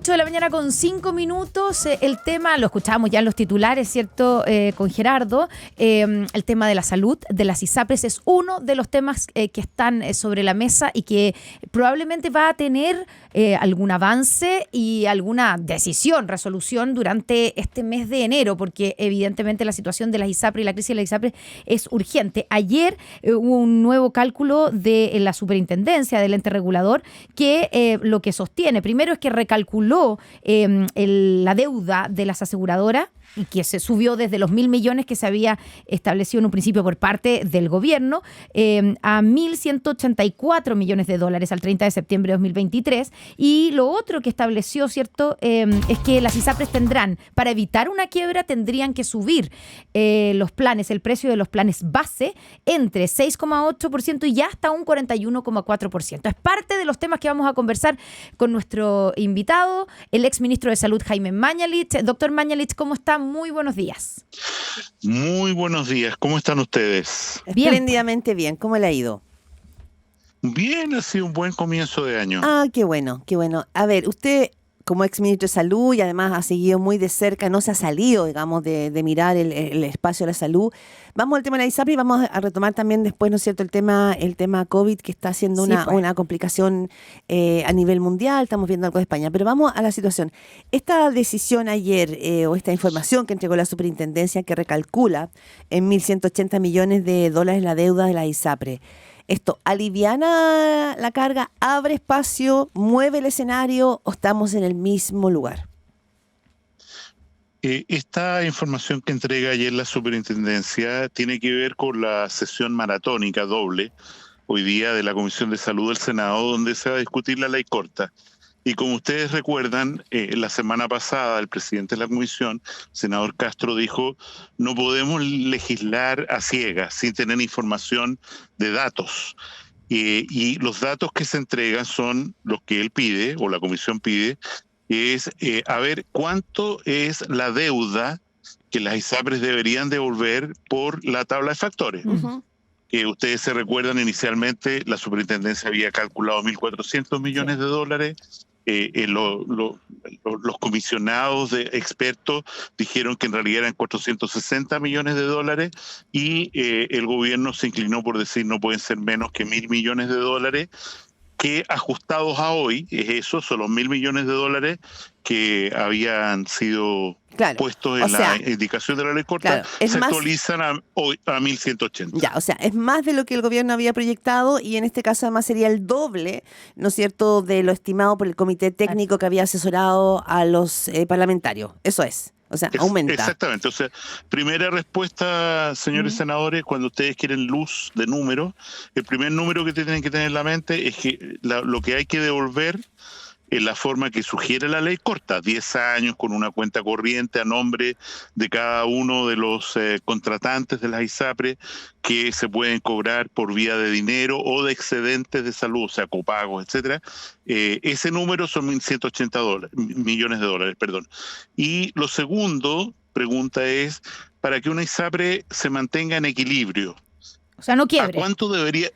8 de la mañana con 5 minutos. El tema, lo escuchábamos ya en los titulares, ¿cierto? Con Gerardo. El tema de la salud, de las ISAPRES, es uno de los temas que están sobre la mesa y que probablemente va a tener algún avance y alguna decisión, resolución durante este mes de enero, porque evidentemente la situación de las ISAPRES y la crisis de las ISAPRES es urgente. Ayer hubo un nuevo cálculo de la superintendencia del ente regulador que lo que sostiene primero es que recalculó la deuda de las aseguradoras y que se subió desde los 1.000 millones que se había establecido en un principio por parte del gobierno a 1.184 millones de dólares al 30 de septiembre de 2023. Y lo otro que estableció, ¿cierto?, es que las ISAPRES tendrán, para evitar una quiebra, tendrían que subir los planes, el precio de los planes base entre 6,8% y ya hasta un 41,4%. Es parte de los temas que vamos a conversar con nuestro invitado, el exministro de Salud, Jaime Mañalich. Doctor Mañalich, ¿cómo está? Muy buenos días. Muy buenos días. ¿Cómo están ustedes? Bien. Espléndidamente bien. ¿Cómo le ha ido? Bien, ha sido un buen comienzo de año. Ah, qué bueno, qué bueno. A ver, usted como exministro de Salud y además ha seguido muy de cerca, no se ha salido, digamos, de mirar el espacio de la salud. Vamos al tema de la ISAPRE y vamos a retomar también después, ¿no es cierto?, el tema COVID, que está siendo una complicación a nivel mundial. Estamos viendo algo de España, pero vamos a la situación. Esta decisión ayer, o esta información que entregó la superintendencia, que recalcula en 1.180 millones de dólares la deuda de la ISAPRE, ¿esto aliviana la carga, abre espacio, mueve el escenario o estamos en el mismo lugar? Esta información que entrega ayer la superintendencia tiene que ver con la sesión maratónica doble hoy día de la Comisión de Salud del Senado, donde se va a discutir la ley corta. Y como ustedes recuerdan, la semana pasada el presidente de la comisión, senador Castro, dijo: no podemos legislar a ciegas sin tener información de datos. Y los datos que se entregan son los que él pide, o la comisión pide, es a ver cuánto es la deuda que las ISAPRES deberían devolver por la tabla de factores. Uh-huh. Ustedes se recuerdan, inicialmente la superintendencia había calculado 1.400 millones de dólares. Los comisionados de expertos dijeron que en realidad eran 460 millones de dólares y el gobierno se inclinó por decir no pueden ser menos que 1.000 millones de dólares, que ajustados a hoy, son los 1.000 millones de dólares que habían sido puestos en la indicación de la ley corta, se actualizan a 1.180. Ya, o sea, es más de lo que el gobierno había proyectado y en este caso además sería el doble, ¿no es cierto?, de lo estimado por el comité técnico que había asesorado a los parlamentarios. Eso es. O sea, aumenta. Exactamente. O sea, primera respuesta, señores senadores, cuando ustedes quieren luz de números, el primer número que tienen que tener en la mente es que lo que hay que devolver en la forma que sugiere la ley corta, 10 años con una cuenta corriente a nombre de cada uno de los contratantes de las ISAPRES, que se pueden cobrar por vía de dinero o de excedentes de salud, o sea, copagos, etcétera. Ese número son 1.180 millones de dólares, perdón. Y lo segundo, pregunta es, para que una ISAPRE se mantenga en equilibrio, o sea, no quiebre. ¿A cuánto debería...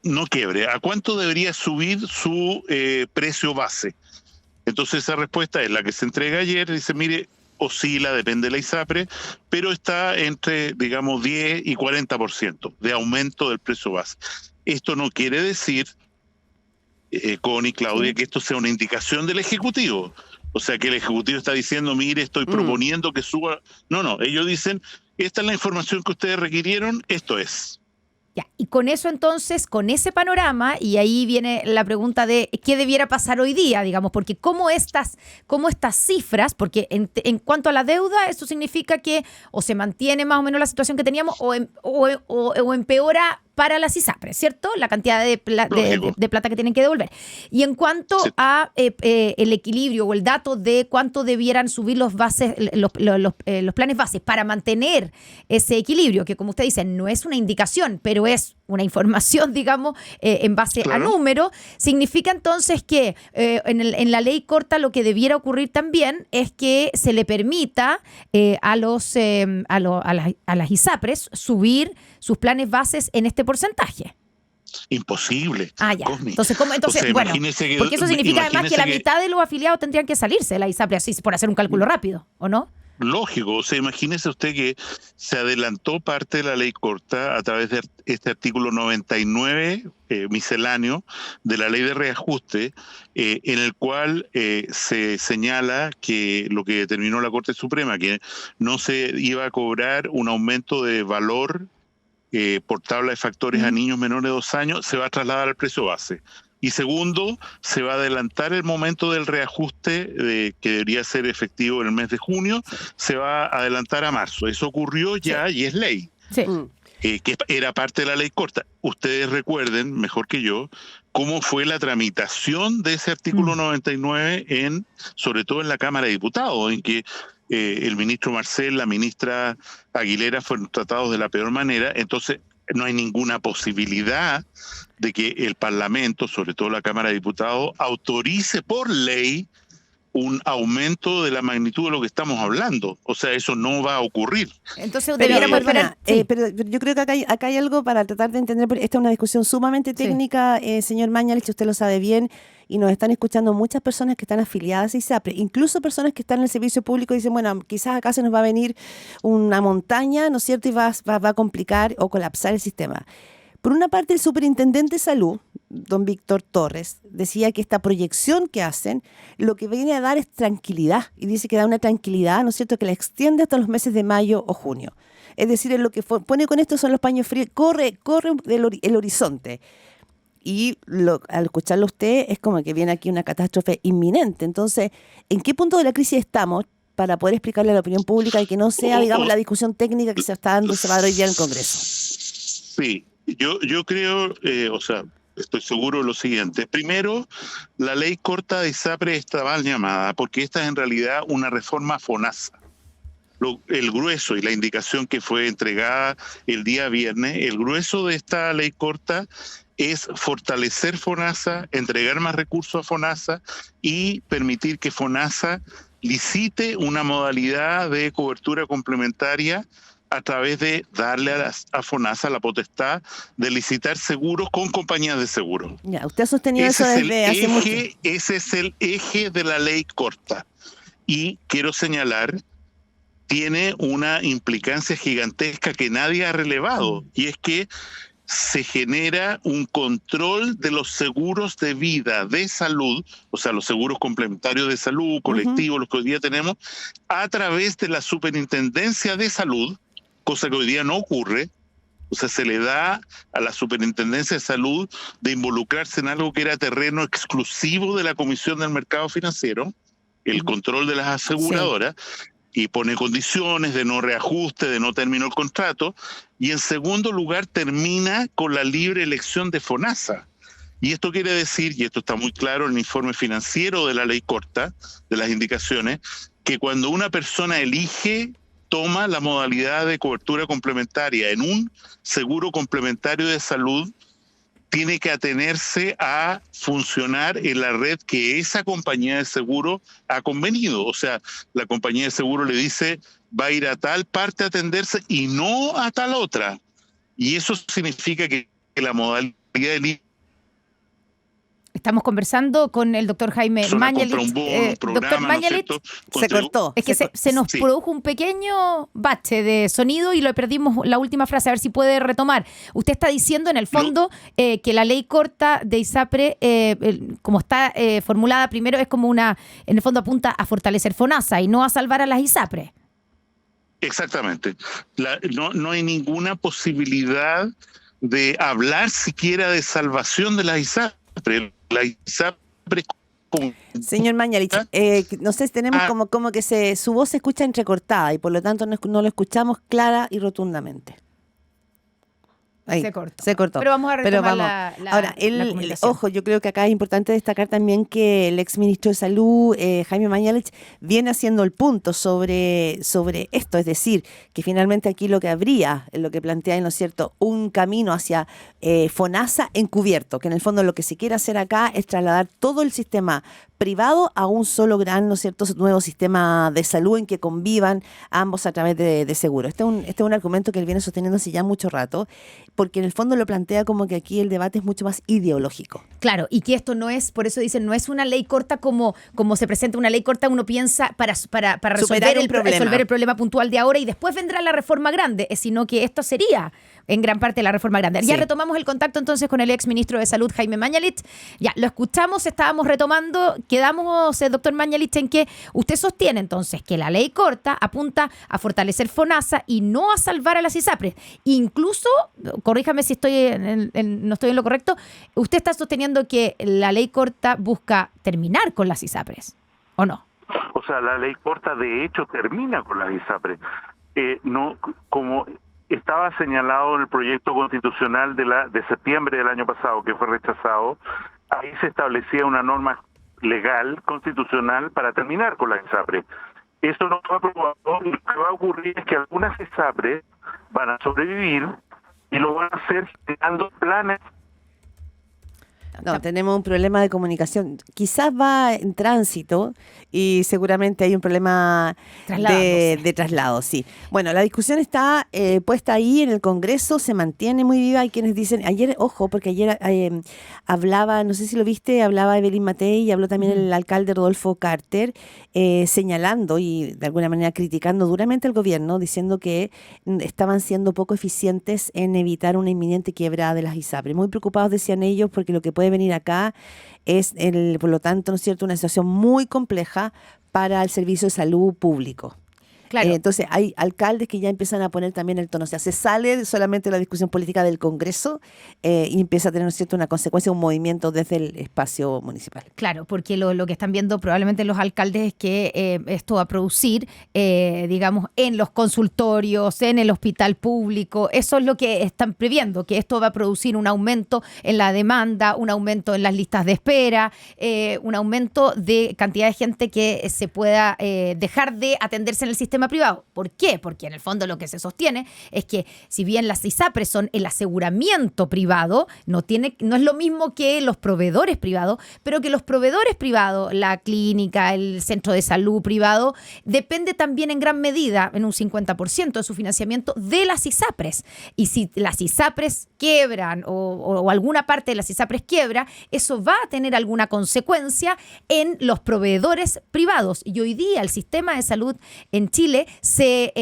No quiebre. ¿A cuánto debería subir su precio base? Entonces esa respuesta es la que se entrega ayer. Dice, mire, oscila, depende de la ISAPRE, pero está entre, digamos, 10 y 40% de aumento del precio base. Esto no quiere decir, Connie, Claudia, que esto sea una indicación del Ejecutivo. O sea, que el Ejecutivo está diciendo, mire, estoy proponiendo que suba. No, ellos dicen, esta es la información que ustedes requirieron, esto es. Ya, y con eso entonces, con ese panorama, y ahí viene la pregunta de qué debiera pasar hoy día, digamos, porque cómo estas cifras, porque en cuanto a la deuda, esto significa que o se mantiene más o menos la situación que teníamos o empeora para las ISAPRES, ¿cierto? La cantidad de plata que tienen que devolver. Y en cuanto a el equilibrio o el dato de cuánto debieran subir los planes bases para mantener ese equilibrio, que como usted dice, no es una indicación, pero es una información, digamos, en base a números, significa entonces que en la ley corta lo que debiera ocurrir también es que se le permita a las ISAPRES subir sus planes bases en este porcentaje. Imposible. Ya. Cosmi. Entonces, ¿cómo? Entonces, O sea, bueno, imagínese que- porque eso significa además que imagínese la que- mitad de los afiliados tendrían que salirse de la ISAPRE, así por hacer un cálculo rápido, ¿o no? Lógico, o sea, imagínese usted que se adelantó parte de la ley corta a través de este artículo 99 misceláneo de la ley de reajuste, en el cual se señala que lo que determinó la Corte Suprema, que no se iba a cobrar un aumento de valor por tabla de factores a niños menores de 2 años, se va a trasladar al precio base. Y segundo, se va a adelantar el momento del reajuste que debería ser efectivo en el mes de junio, se va a adelantar a marzo. Eso ocurrió ya y es ley, Sí. que era parte de la ley corta. Ustedes recuerden, mejor que yo, cómo fue la tramitación de ese artículo 99, sobre todo en la Cámara de Diputados, en que el ministro Marcel, la ministra Aguilera fueron tratados de la peor manera. Entonces, no hay ninguna posibilidad de que el Parlamento, sobre todo la Cámara de Diputados, autorice por ley un aumento de la magnitud de lo que estamos hablando. O sea, eso no va a ocurrir. Entonces Pero, debiéramos esperar. Sí. pero yo creo que acá hay algo para tratar de entender, porque esta es una discusión sumamente técnica, señor Mañalich, usted lo sabe bien, y nos están escuchando muchas personas que están afiliadas a ISAPRE, incluso personas que están en el servicio público y dicen, bueno, quizás acá se nos va a venir una montaña, ¿no es cierto?, y va a complicar o colapsar el sistema. Por una parte, el superintendente de salud, don Víctor Torres, decía que esta proyección que hacen lo que viene a dar es tranquilidad, y dice que da una tranquilidad, ¿no es cierto?, que la extiende hasta los meses de mayo o junio. Es decir, lo que pone con esto son los paños fríos, corre el horizonte. Y al escucharlo a usted es como que viene aquí una catástrofe inminente. Entonces, ¿en qué punto de la crisis estamos para poder explicarle a la opinión pública y que no sea, digamos, la discusión técnica que se está dando y se va a dar hoy día en el Congreso? Sí, yo creo, o sea, estoy seguro de lo siguiente. Primero, la ley corta de ISAPRE está mal llamada porque esta es en realidad una reforma FONASA. El grueso y la indicación que fue entregada el día viernes, el grueso de esta ley corta es fortalecer FONASA, entregar más recursos a FONASA y permitir que FONASA licite una modalidad de cobertura complementaria a través de darle a FONASA la potestad de licitar seguros con compañías de seguros. Ya, usted ha sostenido eso desde hace mucho. Ese es el eje de la ley corta. Y quiero señalar, tiene una implicancia gigantesca que nadie ha relevado, y es que se genera un control de los seguros de vida, de salud, o sea, los seguros complementarios de salud, colectivos, los que hoy día tenemos, a través de la Superintendencia de Salud, cosa que hoy día no ocurre. O sea, se le da a la Superintendencia de Salud de involucrarse en algo que era terreno exclusivo de la Comisión del Mercado Financiero, el control de las aseguradoras, y pone condiciones de no reajuste, de no término el contrato, y en segundo lugar termina con la libre elección de FONASA. Y esto quiere decir, y esto está muy claro en el informe financiero de la ley corta, de las indicaciones, que cuando una persona elige, toma la modalidad de cobertura complementaria en un seguro complementario de salud, tiene que atenerse a funcionar en la red que esa compañía de seguro ha convenido. O sea, la compañía de seguro le dice, va a ir a tal parte a atenderse y no a tal otra. Y eso significa que la modalidad de Estamos conversando con el doctor Jaime Mañalich. Doctor Mañalich, se cortó. Es que se nos produjo un pequeño bache de sonido y lo perdimos la última frase, a ver si puede retomar. Usted está diciendo en el fondo que la ley corta de ISAPRE, como está formulada primero, es como en el fondo apunta a fortalecer FONASA y no a salvar a las ISAPRE. Exactamente. No hay ninguna posibilidad de hablar siquiera de salvación de las ISAPRE. La ISAPRE. Señor Mañalich, no sé, tenemos como que su voz se escucha entrecortada y por lo tanto no lo escuchamos clara y rotundamente. Ahí, se cortó. Pero vamos a retomar Ahora, la comunicación. ojo, yo creo que acá es importante destacar también que el exministro de Salud, Jaime Mañalich, viene haciendo el punto sobre esto, es decir, que finalmente aquí lo que habría, lo que plantea, ¿no es cierto?, un camino hacia FONASA encubierto, que en el fondo lo que se quiere hacer acá es trasladar todo el sistema privado a un solo gran, ¿no es cierto?, nuevo sistema de salud en que convivan ambos a través de seguro. Este es un argumento que él viene sosteniendo hace ya mucho rato, porque en el fondo lo plantea como que aquí el debate es mucho más ideológico. Claro, y que esto no es, por eso dicen, no es una ley corta como se presenta una ley corta, uno piensa para resolver el problema puntual de ahora y después vendrá la reforma grande, sino que esto sería en gran parte la reforma grande. Sí. Ya retomamos el contacto entonces con el ex ministro de Salud, Jaime Mañalich. Ya, lo escuchamos, estábamos retomando, quedamos, doctor Mañalich, en que usted sostiene entonces que la ley corta apunta a fortalecer FONASA y no a salvar a las ISAPRES. Incluso, corríjame si no estoy en lo correcto, usted está sosteniendo que la ley corta busca terminar con las ISAPRES, ¿o no? O sea, la ley corta de hecho termina con las ISAPRES. No, como estaba señalado en el proyecto constitucional de septiembre del año pasado, que fue rechazado, ahí se establecía una norma legal, constitucional, para terminar con las ISAPRES. Eso no fue aprobado, y lo que va a ocurrir es que algunas ISAPRES van a sobrevivir y lo van a hacer creando planes. No, tenemos un problema de comunicación. Quizás va en tránsito y seguramente hay un problema de traslado, sí. Bueno, la discusión está puesta ahí en el Congreso, se mantiene muy viva. Hay quienes dicen, ayer, ojo, porque ayer hablaba, no sé si lo viste, hablaba Evelyn Matei y habló también el alcalde Rodolfo Carter, señalando y de alguna manera criticando duramente al gobierno, diciendo que estaban siendo poco eficientes en evitar una inminente quiebra de las ISAPRES. Muy preocupados, decían ellos, porque lo que puede venir acá es, por lo tanto, ¿no es cierto?, una situación muy compleja para el servicio de salud público. Claro. Entonces hay alcaldes que ya empiezan a poner también el tono, o sea, se sale solamente de la discusión política del Congreso y empieza a tener, ¿no es cierto?, una consecuencia, un movimiento desde el espacio municipal. Claro, porque lo que están viendo probablemente los alcaldes es que esto va a producir, digamos, en los consultorios, en el hospital público, eso es lo que están previendo, que esto va a producir un aumento en la demanda, un aumento en las listas de espera, un aumento de cantidad de gente que se pueda dejar de atenderse en el sistema privado. ¿Por qué? Porque en el fondo lo que se sostiene es que si bien las ISAPRES son el aseguramiento privado, no es lo mismo que los proveedores privados, pero que los proveedores privados, la clínica, el centro de salud privado, depende también en gran medida, en un 50% de su financiamiento, de las ISAPRES. Y si las ISAPRES quiebran o alguna parte de las ISAPRES quiebra, eso va a tener alguna consecuencia en los proveedores privados. Y hoy día el sistema de salud en Chile se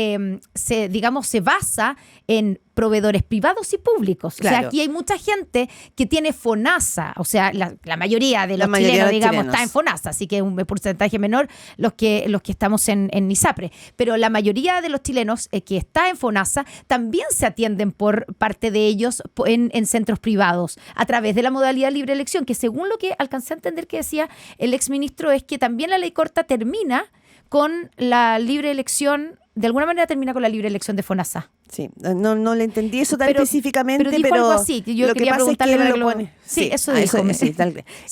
basa en proveedores privados y públicos. Claro. O sea, aquí hay mucha gente que tiene FONASA, o sea, la mayoría de los chilenos, digamos, está en FONASA, así que es un porcentaje menor los que estamos en ISAPRE. Pero la mayoría de los chilenos que está en FONASA también se atienden por parte de ellos en centros privados, a través de la modalidad libre elección, que según lo que alcancé a entender que decía el exministro, es que también la ley corta termina con la libre elección, de alguna manera termina con la libre elección de FONASA. Sí, no le entendí eso tan específicamente, pero dijo algo así, que yo quería preguntarle para que lo pone. Sí, eso dijo. Sí.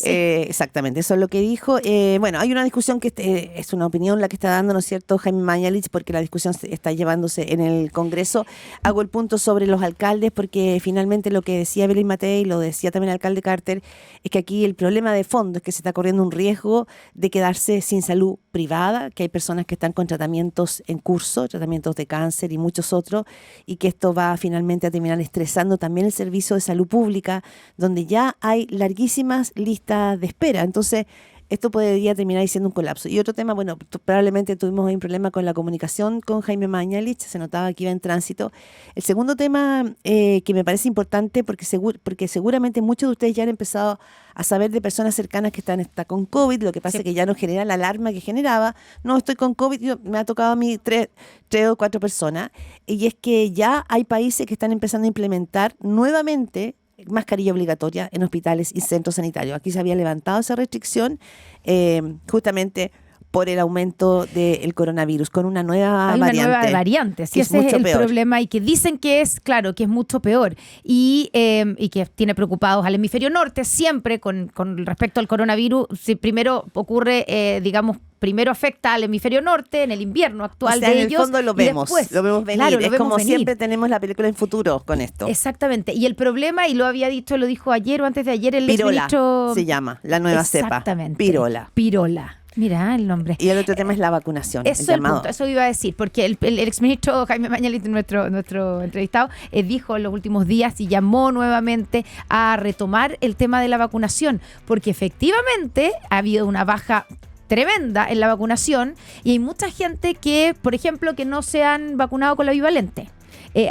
Exactamente, eso es lo que dijo. Bueno, hay una discusión que es una opinión la que está dando, ¿no es cierto?, Jaime Mañalich, porque la discusión está llevándose en el Congreso. Hago el punto sobre los alcaldes, porque finalmente lo que decía Evelyn Matei y lo decía también el alcalde Carter, es que aquí el problema de fondo es que se está corriendo un riesgo de quedarse sin salud privada, que hay personas que están con tratamientos en curso, tratamientos de cáncer y muchos otros, y que esto va finalmente a terminar estresando también el servicio de salud pública, donde ya hay larguísimas listas de espera. Entonces, esto podría terminar siendo un colapso. Y otro tema, bueno, probablemente tuvimos ahí un problema con la comunicación con Jaime Mañalich, se notaba que iba en tránsito. El segundo tema que me parece importante, porque seguramente muchos de ustedes ya han empezado a saber de personas cercanas que están con COVID, lo que pasa es que ya no genera la alarma que generaba. No, estoy con COVID, me ha tocado a mí tres o cuatro personas, y es que ya hay países que están empezando a implementar nuevamente mascarilla obligatoria en hospitales y centros sanitarios. Aquí se había levantado esa restricción justamente por el aumento del coronavirus, con una nueva Hay variante. una nueva variante, sí, que es ese es mucho el peor. problema y que dicen que es, claro, que es mucho peor y que tiene preocupados al hemisferio norte siempre con respecto al coronavirus. Si primero ocurre, primero afecta al hemisferio norte en el invierno actual O sea, de en ellos. el fondo lo vemos venir. Claro, lo es vemos como venir. siempre tenemos la película en futuro con esto. Exactamente. Y el problema, y lo dijo ayer o antes de ayer el Pirola exministro... se llama, la nueva cepa. Exactamente. Pirola. Pirola. Mira el nombre. Y el otro tema es la vacunación. Eso el es el llamado. punto, eso iba a decir, porque el exministro Jaime Mañalit, nuestro entrevistado, dijo en los últimos días y llamó nuevamente a retomar el tema de la vacunación, porque efectivamente ha habido una baja tremenda en la vacunación y hay mucha gente que, por ejemplo, que no se han vacunado con la bivalente.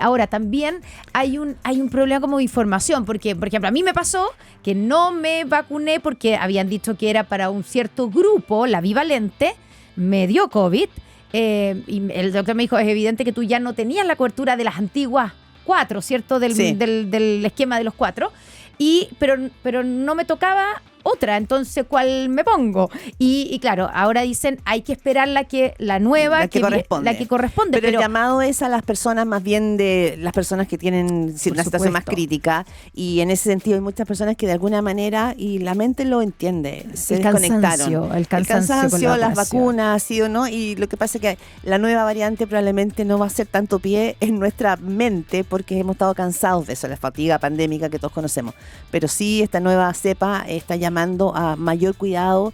Ahora, también hay un problema como de información, porque, por ejemplo, a mí me pasó que no me vacuné porque habían dicho que era para un cierto grupo, la bivalente, me dio COVID, y el doctor me dijo, es evidente que tú ya no tenías la cobertura de las antiguas 4, ¿cierto? Del esquema de los 4, pero no me tocaba otra, entonces ¿cuál me pongo? Y claro, ahora dicen hay que esperar la nueva, la que corresponde. Pero el llamado es a las personas, más bien de las personas que tienen una situación más crítica, y en ese sentido hay muchas personas que de alguna manera, y la mente lo entiende, se desconectaron. El cansancio, las vacunas, sí o no, y lo que pasa es que la nueva variante probablemente no va a hacer tanto pie en nuestra mente porque hemos estado cansados de eso, la fatiga pandémica que todos conocemos. Pero sí, esta nueva cepa está llamando a mayor cuidado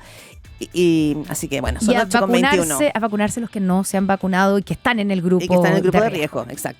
y así que bueno, son 8:21. A vacunarse los que no se han vacunado y que están en el grupo, de riesgo. Exacto.